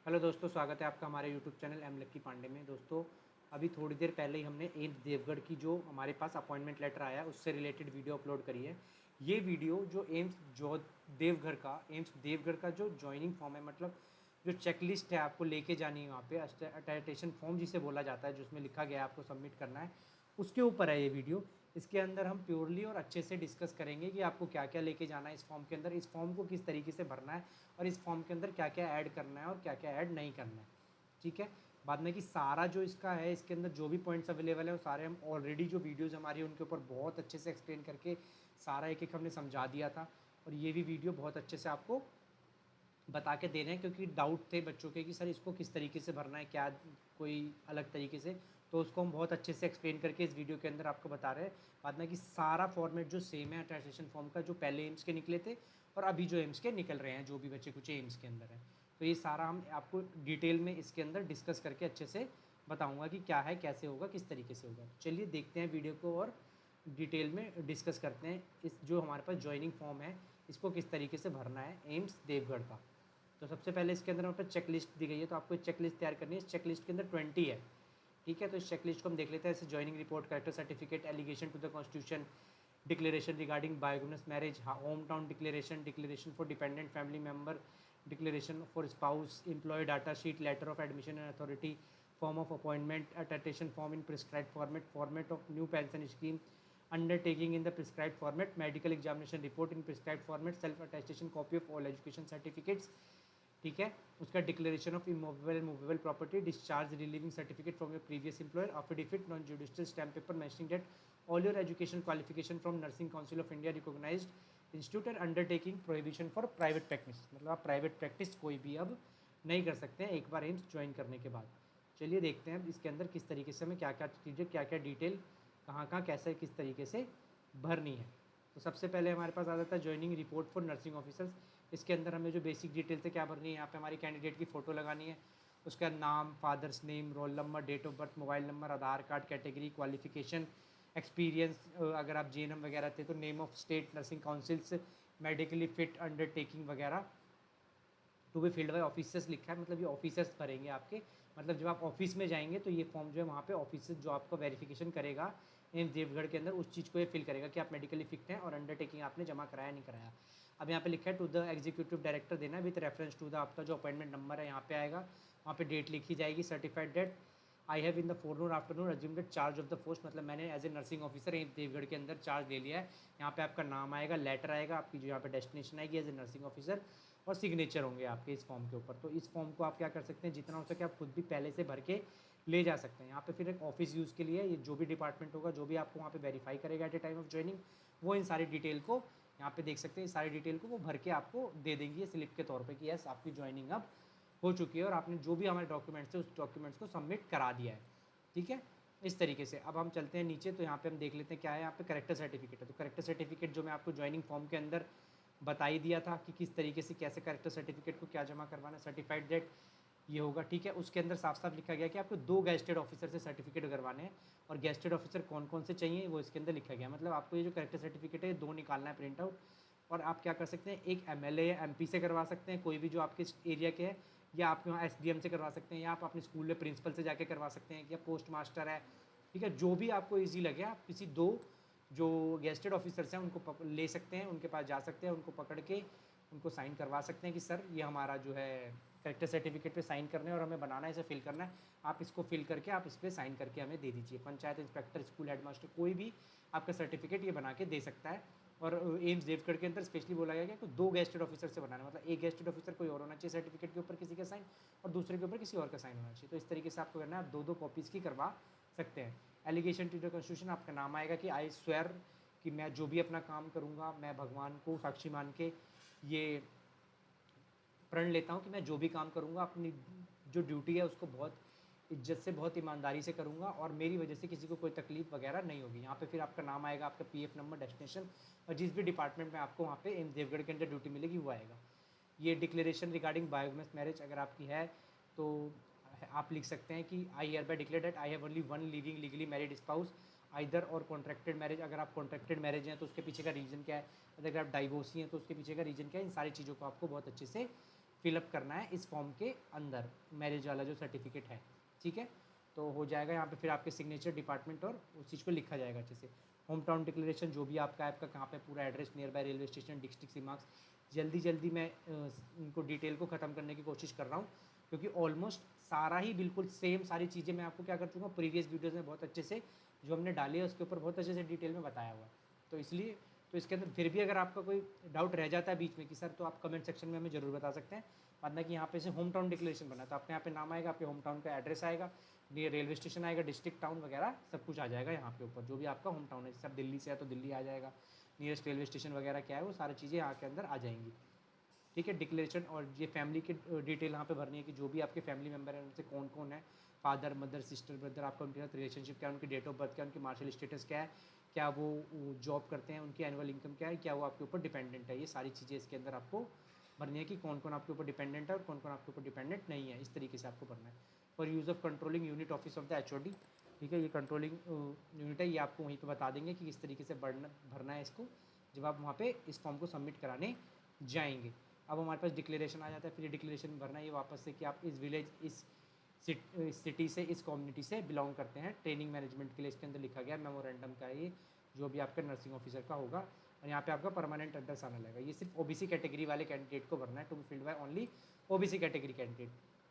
Hello दोस्तों, स्वागत है आपका हमारे यूट्यूब चैनल एम लक्की पांडे में। दोस्तों, अभी थोड़ी देर पहले ही हमने एम्स देवगढ़ की जो हमारे पास अपॉइंटमेंट लेटर आया उससे रिलेटेड वीडियो अपलोड करी है। ये वीडियो जो एम्स देवगढ़ का जो जॉइनिंग फॉर्म है, मतलब जो चेकलिस्ट है आपको लेके जानी है वहाँ पे, अटेस्टेशन फॉर्म जिसे बोला जाता है, जिसमें लिखा गया है आपको सबमिट करना है, उसके ऊपर है ये वीडियो। इसके अंदर हम प्योरली और अच्छे से डिस्कस करेंगे कि आपको क्या क्या लेके जाना है इस फॉर्म के अंदर, इस फॉर्म को किस तरीके से भरना है और इस फॉर्म के अंदर क्या क्या ऐड करना है और क्या क्या ऐड नहीं करना है। ठीक है। बाद में कि सारा जो इसका है, इसके अंदर जो भी पॉइंट्स अवेलेबल है वो सारे हम ऑलरेडी जो वीडियोज़ हमारी उनके ऊपर बहुत अच्छे से एक्सप्लेन करके सारा एक एक हमने समझा दिया था। और ये भी वीडियो बहुत अच्छे से आपको बता के दे रहे हैं, क्योंकि डाउट थे बच्चों के कि सर इसको किस तरीके से भरना है, क्या कोई अलग तरीके से, तो उसको हम बहुत अच्छे से एक्सप्लेन करके इस वीडियो के अंदर आपको बता रहे हैं। बाद में कि सारा फॉर्मेट जो सेम है अटेस्टेशन फॉर्म का, जो पहले एम्स के निकले थे और अभी जो एम्स के निकल रहे हैं, जो भी बच्चे कुछ एम्स के अंदर हैं, तो ये सारा हम आपको डिटेल में इसके अंदर डिस्कस करके अच्छे से बताऊँगा कि क्या है, कैसे होगा, किस तरीके से होगा। चलिए देखते हैं वीडियो को और डिटेल में डिस्कस करते हैं इस जो हमारे पास जॉइनिंग फॉर्म है, इसको किस तरीके से भरना है एम्स देवगढ़ का। तो सबसे पहले इसके अंदर हमारे पास चेक लिस्ट दी गई है, तो आपको एक चेक लिस्ट तैयार करनी है। इस चेक लिस्ट के अंदर 20 है। ठीक है, तो इस चेक लिस्ट को हम देख लेते हैं। जैसे joining report, character certificate, allegation to the constitution, declaration regarding bigamous marriage, home town declaration, declaration for dependent family member, declaration for spouse, employ data sheet, letter of admission and authority, form of appointment, attestation form in prescribe format, format of new pension scheme, undertaking in the prescribed format, medical examination report in prescribed format, self attestation copy of all education certificates। ठीक है, उसका declaration of immovable movable property, discharge relieving certificate from your previous employer, affidavit non judicial stamp paper mentioning that all your education qualification from nursing council of India recognised institute and undertaking prohibition for private practice. मतलब आप private practice कोई भी अब नहीं कर सकते हैं एक बार एम्स ज्वाइन करने के बाद। चलिए देखते हैं इसके अंदर किस तरीके से हमें क्या क्या चीज़ें, क्या क्या डिटेल, कहाँ कहाँ कैसे किस तरीके से भरनी है। तो सबसे पहले हमारे पास आ जाता है joining report for nursing officers. इसके अंदर हमें जो बेसिक डिटेल्स है क्या भरनी है, यहाँ पे हमारी कैंडिडेट की फ़ोटो लगानी है, उसका नाम, father's name, roll number, date of birth, mobile number, Aadhaar card, category, qualification, experience, अगर आप जेएनएम वगैरह थे तो name of state nursing councils, medically fit undertaking वगैरह, to be filled by officers लिखा है, मतलब ये ऑफिसर्स भरेंगे आपके। मतलब जब आप ऑफिस में जाएंगे तो ये फॉर्म जो है वहाँ पे ऑफिसर्स जो आपको वेरिफिकेशन करेगा एम्स देवगढ़ के अंदर, उस चीज़ को ये फिल करेगा कि आप मेडिकली फिट हैं और अंडरटेकिंग आपने जमा कराया नहीं कराया। अब यहाँ पे लिखा है टू द एग्जीक्यूटिव डायरेक्टर देना है विथ रेफरेंस टू द, आपका जो अपॉइंटमेंट नंबर है यहाँ पे आएगा, वहाँ पे डेट लिखी जाएगी, certified date, I have in the forenoon afternoon assumed charge of the post, मतलब मैंने as a nursing officer AIIMS Devgarh के अंदर चार्ज ले लिया है। यहाँ पे आपका नाम आएगा, लेटर आएगा, आपकी जो यहाँ पे डेस्टिनेशन आएगी एज ए नर्सिंग ऑफिसर, और सिग्नेचर होंगे आपके इस फॉर्म के ऊपर। तो इस फॉर्म को आप क्या कर सकते हैं, जितना हो सके आप खुद भी पहले से भर के ले जा सकते हैं। यहाँ पे फिर एक ऑफिस यूज़ के लिए ये जो भी डिपार्टमेंट होगा, जो भी आपको वहाँ पे वेरीफाई करेगा at a time of joining, वो इन सारी डिटेल को यहाँ पे देख सकते हैं, इस सारी डिटेल को वो भर के आपको दे देंगी स्लिप के तौर पे कि यस आपकी ज्वाइनिंग अब हो चुकी है और आपने जो भी हमारे डॉक्यूमेंट्स थे उस डॉक्यूमेंट्स को सबमिट करा दिया है। ठीक है, इस तरीके से अब हम चलते हैं नीचे, तो यहाँ पे हम देख लेते हैं क्या है। यहाँ पे करेक्टर सर्टिफिकेट है, तो करेक्टर सर्टिफिकेट जो मैं आपको ज्वाइनिंग फॉर्म के अंदर बता ही दिया था कि किस तरीके से कैसे करेक्टर सर्टिफिकेट को क्या जमा करवाना है, सर्टिफाइड डेट ये होगा। ठीक है, उसके अंदर साफ साफ लिखा गया कि आपको 2 गेस्टेड ऑफिसर से सर्टिफिकेट करवाने हैं, और गेस्टेड ऑफिसर कौन कौन से चाहिए वो इसके अंदर लिखा गया। मतलब आपको ये जो करेक्टर सर्टिफिकेट है ये 2 निकालना है प्रिंट आउट, और आप क्या कर सकते हैं, एक एमएलए या एमपी से करवा सकते हैं, कोई भी जो आपके एरिया के है, या आपके वहाँ एसडीएम से करवा सकते हैं, या आप अपने स्कूल में प्रिंसिपल से जाके करवा सकते हैं, या पोस्ट मास्टर है। ठीक है, जो भी आपको ईजी लगे आप किसी 2 जो गेस्टेड ऑफिसर्स हैं उनको ले सकते हैं, उनके पास जा सकते हैं, उनको पकड़ के उनको साइन करवा सकते हैं कि सर ये हमारा जो है करेक्टर सर्टिफिकेट पे साइन करना है और हमें बनाना है, इसे फिल करना है, आप इसको फिल करके आप इस पर साइन करके हमें दे दीजिए। पंचायत इंस्पेक्टर, स्कूल हेडमास्टर, कोई भी आपका सर्टिफिकेट ये बना के दे सकता है। और एम्स देवगढ़ के अंदर स्पेशली बोला गया कि 2 गेस्टेड ऑफिसर से बनाना है, मतलब एक गेस्टेड ऑफिसर कोई और होना चाहिए सर्टिफिकेट के ऊपर किसी का साइन, और दूसरे के ऊपर किसी और का साइन होना चाहिए। तो इस तरीके से आपको करना है, आप 2-2 कॉपीज़ की करवा सकते हैं। एलिगेशन टू द कॉन्स्टिट्यूशन, आपका नाम आएगा कि आई स्वेयर कि मैं जो भी अपना काम करूँगा, मैं भगवान को साक्षी मान के ये प्रण लेता हूँ कि मैं जो भी काम करूँगा अपनी जो ड्यूटी है उसको बहुत इज्जत से, बहुत ईमानदारी से करूँगा, और मेरी वजह से किसी को कोई तकलीफ वगैरह नहीं होगी। यहाँ पे फिर आपका नाम आएगा, आपका पीएफ नंबर, डेस्टिनेशन, और जिस भी डिपार्टमेंट में आपको वहाँ पे एम्स देवगढ़ के अंदर ड्यूटी मिलेगी वो आएगा। ये डिक्लेरेशन रिगार्डिंग बायोगनस मैरिज अगर आपकी है तो आप लिख सकते हैं कि I hear bye declare that I have only one living legally married spouse either, और कॉन्ट्रैक्टेड मैरिज, अगर आप कॉन्ट्रैक्टेड मैरिज हैं तो उसके पीछे का रीज़न क्या है, अगर आप डाइवोर्सी हैं तो उसके पीछे का रीज़न क्या है। इन सारी चीज़ों को आपको बहुत अच्छे से फिलअप करना है इस फॉर्म के अंदर, मैरिज वाला जो सर्टिफिकेट है, ठीक है। तो हो जाएगा यहाँ पे, फिर आपके सिग्नेचर, डिपार्टमेंट और उस चीज़ को लिखा जाएगा अच्छे से। होम टाउन डिक्लेरेशन जो भी आपका है, आपका कहाँ पे, पूरा address, nearby railway station, district सीमार्क्स। जल्दी जल्दी मैं इनको डिटेल को ख़त्म करने की कोशिश कर रहा हूँ, क्योंकि ऑलमोस्ट सारा ही बिल्कुल सेम सारी चीज़ें मैं आपको क्या कर चुका हूँ प्रीवियस वीडियोज़ में बहुत अच्छे से, जो हमने डाली है उसके ऊपर बहुत अच्छे से डिटेल में बताया हुआ है। तो इसलिए तो इसके अंदर फिर भी अगर आपका कोई डाउट रह जाता है बीच में कि सर, तो आप कमेंट सेक्शन में हमें ज़रूर बता सकते हैं। वरना कि यहाँ पे से होम टाउन डिक्लेरेशन बना, तो आपके यहाँ पे नाम आएगा, आपके होम टाउन का एड्रेस आएगा, नियर रेलवे स्टेशन आएगा, डिस्ट्रिक्ट, टाउन वगैरह सब कुछ आ जाएगा यहाँ पे ऊपर, जो भी आपका होम टाउन है। जैसे आप दिल्ली से है तो दिल्ली आ जाएगा, नियरेस्ट रेलवे स्टेशन वगैरह क्या है वो सारी चीज़ें यहाँ के अंदर आ जाएंगी, ठीक है। डिक्लेरेशन और ये फैमिली की डिटेल यहाँ पे भरनी है कि जो भी आपके फैमिली मेम्बर हैं उनसे कौन कौन है, फादर, मदर, सिस्टर, ब्रदर, आपका उनके साथ रिलेशनशिप क्या है, उनकी डेट ऑफ बर्थ क्या है, उनकी मार्शल स्टेटस क्या है, क्या वो जॉब करते हैं, उनकी एनुअल इनकम क्या है, क्या वो आपके ऊपर डिपेंडेंट है। ये सारी चीज़ें इसके अंदर आपको भरनी है कि कौन कौन आपके ऊपर डिपेंडेंट है और कौन कौन आपके ऊपर डिपेंडेंट नहीं है, इस तरीके से आपको भरना है। For use of controlling unit office of the HOD, ठीक है। ये कंट्रोलिंग यूनिट है, ये आपको वहीं पर बता देंगे कि किस तरीके से भरना है इसको, जब आप वहाँ पे इस फॉर्म को सबमिट कराने जाएंगे। अब हमारे पास डिक्लेरेशन आ जाता है, फिर ये डिक्लेरेशन भरना है ये वापस से कि आप इस विलेज, इस सिटी से, इस कम्युनिटी से बिलोंग करते हैं। ट्रेनिंग मैनेजमेंट के लिए इसके अंदर लिखा गया मेमोरेंडम का, ये जो भी आपका नर्सिंग ऑफिसर का होगा, और यहाँ पे आपका परमानेंट एड्रेस आने लगेगा। ये सिर्फ OBC कैटेगरी वाले कैंडिडेट को भरना है, to be filled by only OBC category candidate.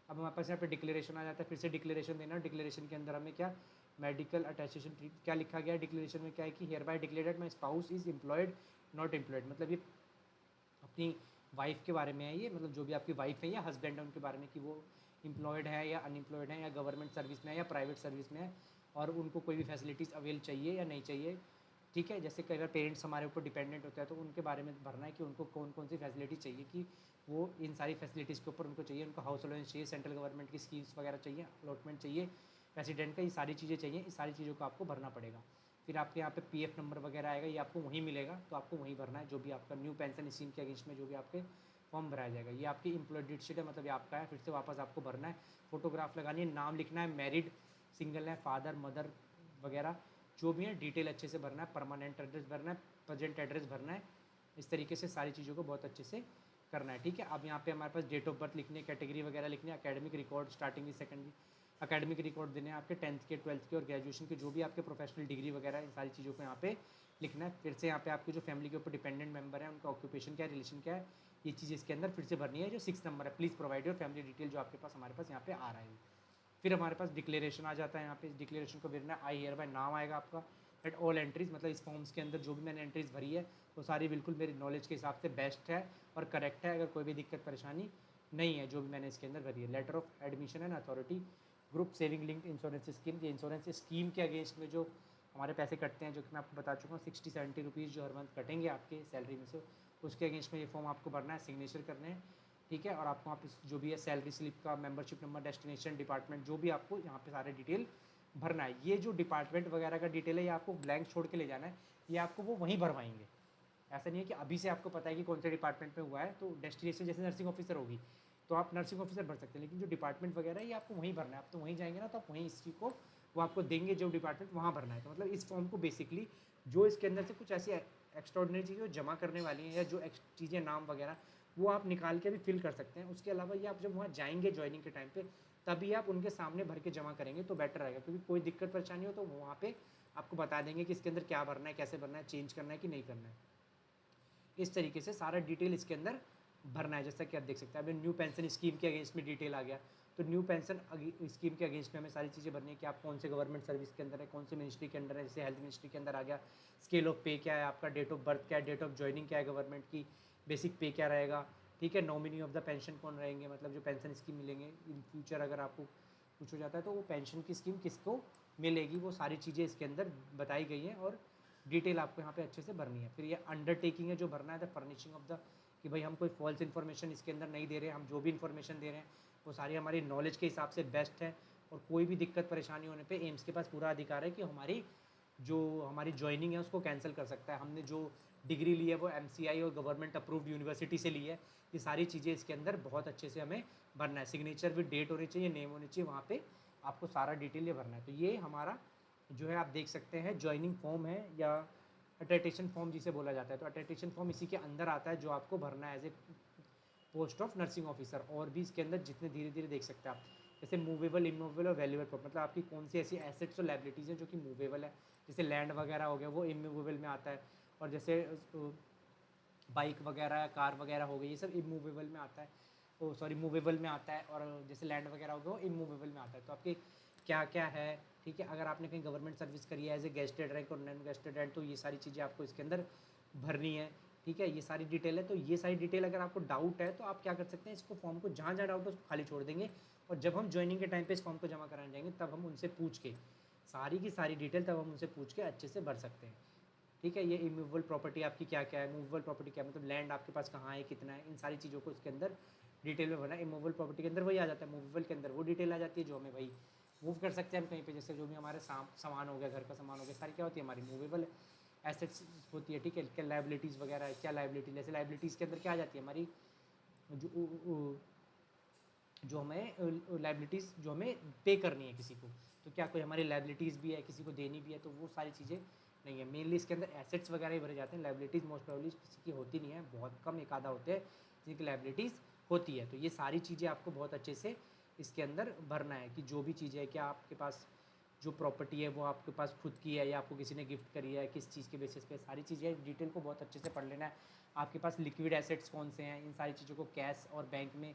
अब हमारे पास यहाँ पे डिक्लेरेशन आ जाता है, फिर से डिक्लेरेशन देना। डिक्लेरेशन के अंदर हमें क्या, मेडिकल अटेस्टेशन क्या लिखा गया है डिक्लेरेशन में, क्या है कि here bye declare that my spouse is employed not employed, मतलब ये अपनी वाइफ के बारे में है, ये मतलब जो भी आपकी वाइफ है या हस्बैंड है उनके बारे में, कि वो एम्प्लॉयड है या अनएम्प्लॉयड है, या गवर्नमेंट सर्विस में है या प्राइवेट सर्विस में है, और उनको कोई भी फैसिलिटीज़ अवेल चाहिए या नहीं चाहिए, ठीक है। जैसे कई बार पेरेंट्स हमारे ऊपर डिपेंडेंट होते हैं, तो उनके बारे में भरना है कि उनको कौन कौन सी फैसिलिटी चाहिए, कि वो इन सारी फैसिलिटीज़ के ऊपर उनको चाहिए। उनको हाउस अलाउंस चाहिए, सेंट्रल गवर्नमेंट की स्कीम्स वगैरह चाहिए, अलॉटमेंट चाहिए, रेसिडेंट का, ये सारी चीज़ें चाहिए। इस सारी चीज़ों को आपको भरना पड़ेगा। फिर आपके यहाँ पे PF नंबर वगैरह आएगा, ये आपको वहीं मिलेगा, तो आपको वहीं भरना है। जो भी आपका न्यू पेंशन स्कीम के अगेंस्ट में जो भी आपके फॉर्म भराया जाएगा, ये आपकी एम्प्लॉयड डेट शीट है, मतलब ये आपका है, फिर से वापस आपको भरना है। फोटोग्राफ लगानी है, नाम लिखना है, मैरिड, सिंगल है, फादर, मदर वगैरह जो भी है, डिटेल अच्छे से भरना है। परमानेंट एड्रेस भरना है, प्रेजेंट एड्रेस भरना है। इस तरीके से सारी चीज़ों को बहुत अच्छे से करना है, ठीक है। अब यहाँ पे हमारे पास डेट ऑफ बर्थ लिखनी है, कैटेगरी वगैरह लिखनी है, एकेडमिक रिकॉर्ड स्टार्टिंग की सेकेंडरी अकेडमिक रिकॉर्ड देने हैं आपके 10th के, 12th के और ग्रेजुएशन के, जो भी आपके प्रोफेशनल डिग्री वगैरह है, इन सारी चीज़ों को यहाँ पे लिखना है। फिर से यहाँ पे आपके जो फैमिली के ऊपर डिपेंडेंट मेंबर है उनका ऑक्यूपेशन क्या है, रिलेशन क्या है, ये चीज़ इसके अंदर फिर से भरनी है। जो 6 नंबर है, please provide your family detail, जो आपके पास हमारे पास यहाँ पे आ रहा है। फिर हमारे पास डिक्लेरेशन आ जाता है, यहाँ पे इस डिक्लेरेशन को भरना है। आई हियर बाय, नाम आएगा आपका, एट ऑल एंट्रीज, मतलब इस फॉर्म्स के अंदर जो भी मैंने एंट्रीज भरी है वो सारी बिल्कुल मेरी नॉलेज के हिसाब से बेस्ट है और करेक्ट है। अगर कोई भी दिक्कत परेशानी नहीं है जो भी मैंने इसके अंदर भरी है। Letter of admission and authority, group saving linked insurance scheme, ये इंश्योरेंस स्कीम के अगेंस्ट में जो हमारे पैसे कटते हैं, जो कि मैं आपको बता चुका हूँ 60-70 रुपीज़ जो हर मंथ कटेंगे आपके सैलरी में से, उसके अगेंस्ट में ये फॉर्म आपको भरना है, सिग्नेचर करने हैं, ठीक है। और आपको वहाँ पे जो भी है सैलरी स्लिप का, मेंबरशिप नंबर, डेस्टिनेशन, डिपार्टमेंट, जो भी आपको यहाँ पे सारे डिटेल भरना है। ये जो डिपार्टमेंट वगैरह का डिटेल है ये आपको ब्लैंक छोड़ के ले जाना है, ये आपको वो वहीं भरवाएंगे। ऐसा नहीं है कि अभी से आपको पता है कि कौन से डिपार्टमेंट में हुआ है, तो डेस्टिनेशन जैसे नर्सिंग ऑफिसर होगी तो आप नर्सिंग ऑफिसर भर सकते हैं, लेकिन जो डिपार्टमेंट वगैरह है ये आपको वहीं भरना है। आप तो वहीं जाएंगे ना, तो आप वहीं इस चीज़ को वो आपको देंगे, जो डिपार्टमेंट वहाँ भरना है। तो मतलब इस फॉर्म को बेसिकली जो इसके अंदर से कुछ ऐसी एक्स्ट्रॉर्डिनरी चीज़ें जमा करने वाली हैं, या जो चीज़ें नाम वगैरह वो आप निकाल के भी फिल कर सकते हैं। उसके अलावा ये आप जब वहाँ जाएंगे ज्वाइनिंग के टाइम पे, तभी आप उनके सामने भर के जमा करेंगे तो बेटर रहेगा, क्योंकि कोई दिक्कत परेशानी हो तो वहाँ पे आपको बता देंगे कि इसके अंदर क्या भरना है, कैसे भरना है, चेंज करना है कि नहीं करना है। इस तरीके से सारा डिटेल इसके अंदर भरना है। जैसा कि आप देख सकते हैं अभी न्यू पेंशन स्कीम के अगेंस्ट में डिटेल आ गया, तो न्यू पेंशन स्कीम के अगेंस्ट में हमें सारी चीज़ें भरनी है कि आप कौन से गवर्नमेंट सर्विस के अंदर है, कौन से मिनिस्ट्री के अंदर है। जैसे हेल्थ मिनिस्ट्री के अंदर आ गया, स्केल ऑफ पे क्या है आपका, डेट ऑफ बर्थ क्या है, डेट ऑफ ज्वाइनिंग क्या है गवर्नमेंट की, बेसिक पे क्या रहेगा, ठीक है। नॉमिनी ऑफ द पेंशन कौन रहेंगे, मतलब जो पेंशन स्कीम मिलेंगे इन फ्यूचर अगर आपको कुछ हो जाता है तो वो पेंशन की स्कीम किसको मिलेगी, वो सारी चीज़ें इसके अंदर बताई गई हैं और डिटेल आपको यहाँ पे अच्छे से भरनी है। फिर ये अंडरटेकिंग है जो भरना है, द फर्निशिंग ऑफ द, कि भाई हम कोई फॉल्स इन्फॉर्मेशन इसके अंदर नहीं दे रहे हैं, हम जो भी इन्फॉर्मेशन दे रहे हैं वो सारी हमारी नॉलेज के हिसाब से बेस्ट है। और कोई भी दिक्कत परेशानी होने पे एम्स के पास पूरा अधिकार है कि हमारी ज्वाइनिंग है उसको कैंसिल कर सकता है। हमने जो डिग्री ली है वो MCI और गवर्नमेंट अप्रूव्ड यूनिवर्सिटी से ली है। ये सारी चीज़ें इसके अंदर बहुत अच्छे से हमें भरना है। सिग्नेचर विद डेट होनी चाहिए, नेम होनी चाहिए, वहाँ पे आपको सारा डिटेल ये भरना है। तो ये हमारा जो है आप देख सकते हैं ज्वाइनिंग फॉर्म है, या अटेस्टेशन फॉर्म जिसे बोला जाता है। तो अटेस्टेशन फॉर्म इसी के अंदर आता है जो आपको भरना है as a post of nursing officer. और भी इसके अंदर जितने धीरे धीरे देख सकते हैं आप, जैसे मूवेबल, इमूवेबल और वैल्यूएबल प्रॉपर्टी, मतलब आपकी कौन सी ऐसी एसेट्स और लाइबिलिटीज़ हैं जो कि मूवेबल है, जैसे लैंड वगैरह हो गया वो इमूवेबल में आता है, और जैसे बाइक वगैरह कार वगैरह हो गई ये सब इमूवेबल में आता है, ओ सॉरी मूवेबल में आता है, और जैसे लैंड वगैरह हो गया वो इमूवेबल में आता है। तो आपके क्या क्या है, ठीक है, अगर आपने कहीं गवर्नमेंट सर्विस करी है एज ए गेस्टेड रैंक और नॉन गेस्टेड रैंक, तो ये सारी चीज़ें आपको इसके अंदर भरनी है, ठीक है, ये सारी डिटेल है। तो ये सारी डिटेल अगर आपको डाउट है तो आप क्या कर सकते हैं, इसको फॉर्म को जहाँ जहाँ डाउट है उसको खाली छोड़ देंगे, और जब हम ज्वाइनिंग के टाइम पे इस फॉर्म को जमा कराने जाएंगे तब हम उनसे पूछ के सारी की सारी डिटेल, तब हम उनसे पूछ के अच्छे से भर सकते हैं, ठीक है। ये इमूवेबल प्रॉपर्टी आपकी क्या क्या है, मूवेबल प्रॉपर्टी क्या, मतलब लैंड आपके पास कहाँ है, कितना है, इन सारी चीज़ों को इसके अंदर डिटेल में भरना है। इमूवेबल प्रॉपर्टी के अंदर वही आ जाता है, मूवेबल के अंदर वो डिटेल आ जाती है जो हमें भाई मूव कर सकते हैं हम कहीं पे, जैसे जो भी हमारे सामान हो गया, घर का सामान हो गया, सारी क्या होती है हमारी मूवेबल एसेट्स होती है, ठीक है। क्या लाइबिलिटीज़ वगैरह है, क्या लाइबिलिटी, जैसे लाइबिलिटीज़ के अंदर क्या आ जाती है हमारी, जो जो हमें लाइबिलिटीज़ जो हमें पे करनी है किसी को, तो क्या कोई हमारी लाइबिलिटीज़ भी है, किसी को देनी भी है, तो वो सारी चीज़ें नहीं है। मेनली इसके अंदर एसेट्स वगैरह ही भरे जाते हैं, लाइबिलिटीज़ मोस्ट प्रोबेबली किसी की होती नहीं है, बहुत कम एक आधा होते हैं जिनकी लाइबिलिटीज़ होती है। तो ये सारी चीज़ें आपको बहुत अच्छे से इसके अंदर भरना है कि जो भी चीज़ें है, क्या आपके पास जो प्रॉपर्टी है वो आपके पास खुद की है या आपको किसी ने गिफ्ट करी है, किस चीज़ के बेसिस पे, सारी चीज़ें डिटेल को बहुत अच्छे से पढ़ लेना है। आपके पास लिक्विड एसेट्स कौन से हैं, इन सारी चीज़ों को, कैश और बैंक में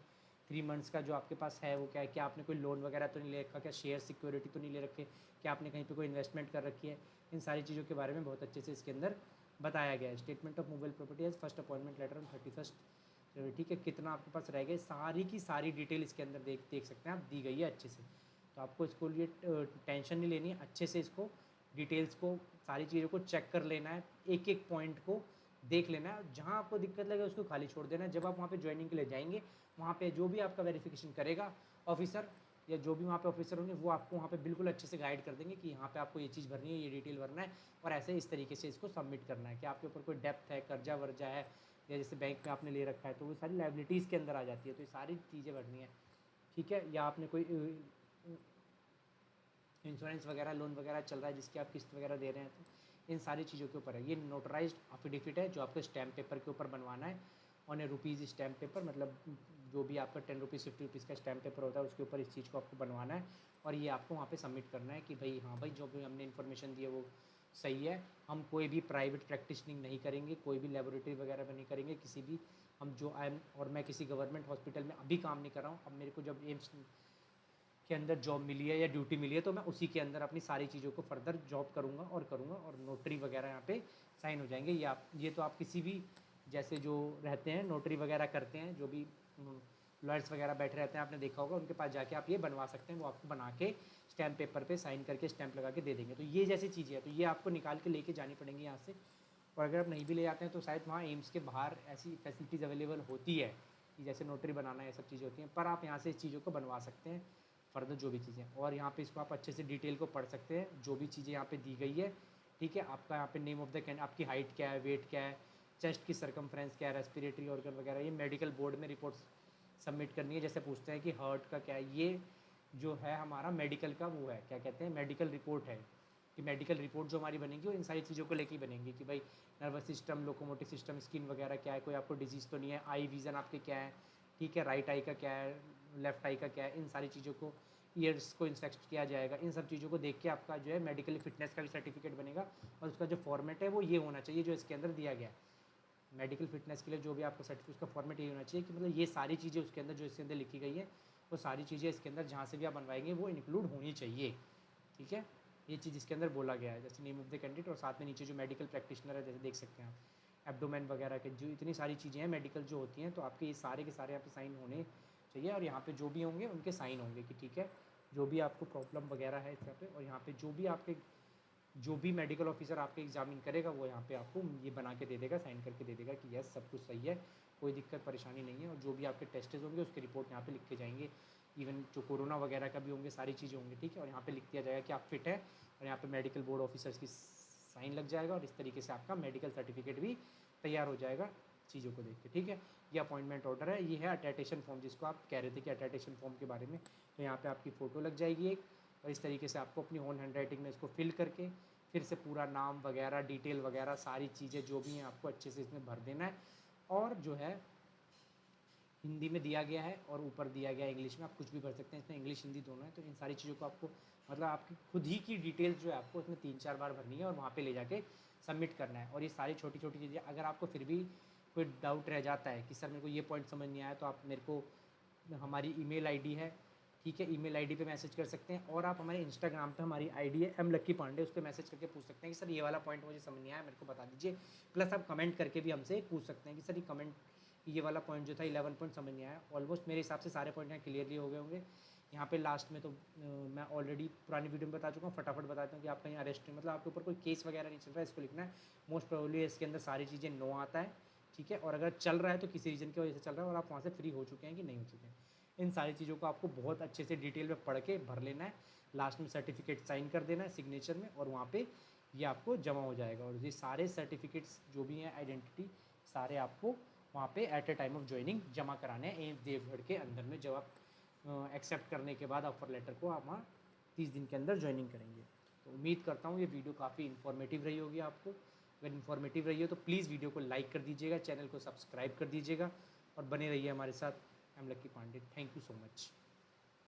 3 मंथ्स का जो आपके पास है वो क्या है, क्या आपने कोई लोन वगैरह तो नहीं ले रखा, क्या शेयर सिक्योरिटी तो नहीं ले रखे, क्या आपने कहीं पे कोई इन्वेस्टमेंट कर रखी है, इन सारी चीज़ों के बारे में बहुत अच्छे से इसके अंदर बताया गया है। Statement of movable property as first appointment letter on 31st, ठीक है, कितना आपके पास रह गए, सारी की सारी डिटेल इसके अंदर देख सकते हैं आप, दी गई है अच्छे से। तो आपको इसको लिए टेंशन नहीं लेनी है, अच्छे से इसको डिटेल्स को, सारी चीज़ों को चेक कर लेना है, एक एक पॉइंट को देख लेना है, जहाँ आपको दिक्कत लगे उसको खाली छोड़ देना है। जब आप वहाँ पे ज्वाइनिंग के लिए जाएंगे, वहाँ पे जो भी आपका वेरिफिकेशन करेगा ऑफिसर, या जो भी वहाँ पे ऑफिसर होंगे, वो आपको वहाँ पे बिल्कुल अच्छे से गाइड कर देंगे कि यहाँ पे आपको ये चीज़ भरनी है, ये डिटेल भरना है, और ऐसे इस तरीके से इसको सबमिट करना है। कि आपके ऊपर कोई डेप्थ है, कर्जा वर्जा है, या जैसे बैंक में आपने ले रखा है तो वो सारी लाइबिलिटीज़ के अंदर आ जाती है, तो ये सारी चीज़ें भरनी है, ठीक है। या आपने कोई इंश्योरेंस वगैरह, लोन वगैरह चल रहा है जिसकी आप किस्त वगैरह दे रहे हैं, तो इन सारी चीज़ों के ऊपर है। ये नोटराइज्ड अफिडेविट है जो आपको स्टैम्प पेपर के ऊपर बनवाना है, on A rupees stamp paper, मतलब जो भी आपका 10 रुपीज़ 50 रुपीज़ का स्टैम्प पेपर होता है उसके ऊपर इस चीज़ को आपको बनवाना है, और ये आपको वहाँ पे सबमिट करना है कि भाई हाँ भाई जो भी हमने इन्फॉर्मेशन दी है वो सही है। हम कोई भी प्राइवेट प्रैक्टिशनिंग नहीं करेंगे, कोई भी लेबोरेटरी वगैरह में नहीं करेंगे, किसी भी हम जो आई एम, और मैं किसी गवर्नमेंट हॉस्पिटल में अभी काम नहीं कर रहा हूँ, अब मेरे को जब एम्स के अंदर जॉब मिली है या ड्यूटी मिली है तो मैं उसी के अंदर अपनी सारी चीज़ों को फर्दर जॉब करूँगा, और नोटरी वगैरह यहाँ पे साइन हो जाएंगे। ये तो आप किसी भी जैसे जो रहते हैं नोटरी वगैरह करते हैं, जो भी लॉयर्स वगैरह बैठे रहते हैं, आपने देखा होगा, उनके पास जाके आप ये बनवा सकते हैं, वो आपको बना के स्टैम्प पेपर पे साइन करके स्टैम्प लगा के दे देंगे। तो ये जैसी चीज़ें हैं, तो ये आपको निकाल के लेके जानी पड़ेंगी यहाँ से, और अगर आप नहीं भी ले जाते हैं तो शायद वहाँ एम्स के बाहर ऐसी फैसिलिटीज़ अवेलेबल होती है कि जैसे नोटरी बनाना ये सब चीज़ें होती हैं, पर आप यहाँ से इस चीज़ों को बनवा सकते हैं फर्दर जो भी चीज़ें, और यहाँ पे इसको आप अच्छे से डिटेल को पढ़ सकते हैं, जो भी चीज़ें यहाँ पे दी गई है, ठीक है। आपका यहाँ पे नेम ऑफ द कैंडिडेट, आपकी हाइट क्या है, वेट क्या है, चेस्ट की सर्कमफ्रेंस क्या है, रेस्पिरेटरी ऑर्गन वगैरह, ये मेडिकल बोर्ड में रिपोर्ट्स सबमिट करनी है। जैसे पूछते हैं कि हार्ट का क्या है, ये जो है हमारा मेडिकल का वो है, क्या कहते हैं, मेडिकल रिपोर्ट है, कि मेडिकल रिपोर्ट जो हमारी बनेगी वो इन सारी चीज़ों को लेके ही बनेगी कि भाई nervous system, locomotive system, skin वगैरह क्या है, कोई आपको डिजीज़ तो नहीं है, आई विज़न आपके क्या है, ठीक है, राइट आई का क्या है, लेफ्ट आई का क्या है, इन सारी चीज़ों को, ईयर्स को इंस्पेक्ट किया जाएगा, इन सब चीज़ों को देख के आपका जो है मेडिकल फिटनेस का भी सर्टिफिकेट बनेगा, और उसका जो फॉर्मेट है वो ये होना चाहिए जो इसके अंदर दिया गया है। मेडिकल फिटनेस के लिए जो भी आपका सर्टिफिकेट, उसका फॉर्मेट ये होना चाहिए कि मतलब ये सारी चीज़ें उसके अंदर जो इसके अंदर लिखी गई है वो सारी चीज़ें इसके अंदर जहाँ से भी आप बनवाएंगे वो इंक्लूड होनी चाहिए, ठीक है। ये चीज़ इसके अंदर बोला गया है, जैसे नेम ऑफ द कैंडिडेट, और साथ में नीचे जो मेडिकल प्रैक्टिशनर है, जैसे देख सकते हैं आप एब्डोमेन वगैरह के जो इतनी सारी चीज़ें हैं मेडिकल जो होती हैं, तो आपके ये सारे के सारे यहाँ पे साइन होने चाहिए, और यहाँ पे जो भी होंगे उनके साइन होंगे कि ठीक है, जो भी आपको प्रॉब्लम वगैरह है इस तरह पे, और यहाँ पे जो भी आपके जो भी मेडिकल ऑफिसर आपके एग्जामिन करेगा वो यहाँ पे आपको ये बना के दे देगा, साइन करके दे देगा कि यस सब कुछ सही है, कोई दिक्कत परेशानी नहीं है, और जो भी आपके टेस्टेज होंगे उसके रिपोर्ट यहाँ पे लिख के जाएंगे, इवन जो कोरोना वगैरह का भी होंगे, सारी चीज़ें होंगी, ठीक है। और यहाँ पे लिख दिया जाएगा कि आप फिट है, और यहाँ पे मेडिकल बोर्ड ऑफिसर्स की साइन लग जाएगा, और इस तरीके से आपका मेडिकल सर्टिफिकेट भी तैयार हो जाएगा चीज़ों को देख के, ठीक है। ये अपॉइंटमेंट ऑर्डर है, ये है अटेस्टेशन फॉर्म जिसको आप कह रहे थे कि अटेस्टेशन फॉर्म के बारे में, तो यहाँ पे आपकी फ़ोटो लग जाएगी एक, और इस तरीके से आपको अपनी ओन हैंड राइटिंग में इसको फिल करके फिर से पूरा नाम वगैरह, डिटेल वगैरह, सारी चीज़ें जो भी हैं आपको अच्छे से इसमें भर देना है, और जो है हिंदी में दिया गया है और ऊपर दिया गया है इंग्लिश में, आप कुछ भी भर सकते हैं, इसमें इंग्लिश हिंदी दोनों है। तो इन सारी चीज़ों को आपको मतलब आपकी खुद ही की डिटेल्स जो है आपको उसमें 3-4 बार भरनी है और वहाँ पे ले जाके सबमिट करना है। और ये सारी छोटी छोटी चीज़ें, अगर आपको फिर भी कोई डाउट रह जाता है कि सर मेरे को ये पॉइंट समझ नहीं आया, तो आप मेरे को, हमारी ईमेल आईडी है, ठीक है, ईमेल आईडी पे मैसेज कर सकते हैं। और आप हमारे इंस्टाग्राम पे हमारी आईडी है M लक्की पांडे, उस पर मैसेज करके पूछ सकते हैं कि सर ये वाला पॉइंट मुझे समझ नहीं आया, मेरे को बता दीजिए। प्लस आप कमेंट करके भी हमसे पूछ सकते हैं कि सर ये कमेंट, ये वाला पॉइंट जो था 11 पॉइंट समझ नहीं आया। ऑलमोस्ट मेरे हिसाब से सारे पॉइंट यहाँ क्लियरली हो गए होंगे। यहाँ पे लास्ट में तो मैं ऑलरेडी पुरानी वीडियो में बता चुका हूँ, फटाफट बताता हूँ कि आप कहीं अरेस्ट, मतलब आपके ऊपर कोई केस वगैरह नहीं चल रहा है, इसको लिखना है। मोस्ट प्रोबेबली इसके अंदर सारी चीज़ें नो आता है, ठीक है। और अगर चल रहा है तो किसी रीज़न की वजह से चल रहा है और आप वहाँ से फ्री हो चुके हैं कि नहीं हो चुके हैं। इन सारी चीज़ों को आपको बहुत अच्छे से डिटेल में पढ़ के भर लेना है। लास्ट में सर्टिफिकेट साइन कर देना है सिग्नेचर में, और वहाँ पे ये आपको जमा हो जाएगा। और ये सारे सर्टिफिकेट्स जो भी हैं, आइडेंटिटी, सारे आपको वहाँ पे at a time of joining जमा कराने हैं एम्स देवगढ़ के अंदर में। जब आप एक्सेप्ट करने के बाद ऑफर लेटर को आप वहाँ 30 दिन के अंदर ज्वाइनिंग करेंगे। तो उम्मीद करता हूँ ये वीडियो काफ़ी इन्फॉर्मेटिव रही होगी आपको। अगर इन्फॉर्मेटिव रही हो तो प्लीज़ वीडियो को लाइक कर दीजिएगा, चैनल को सब्सक्राइब कर दीजिएगा और बने रहिए हमारे साथ। I'm Lucky Pandit. Thank you so much.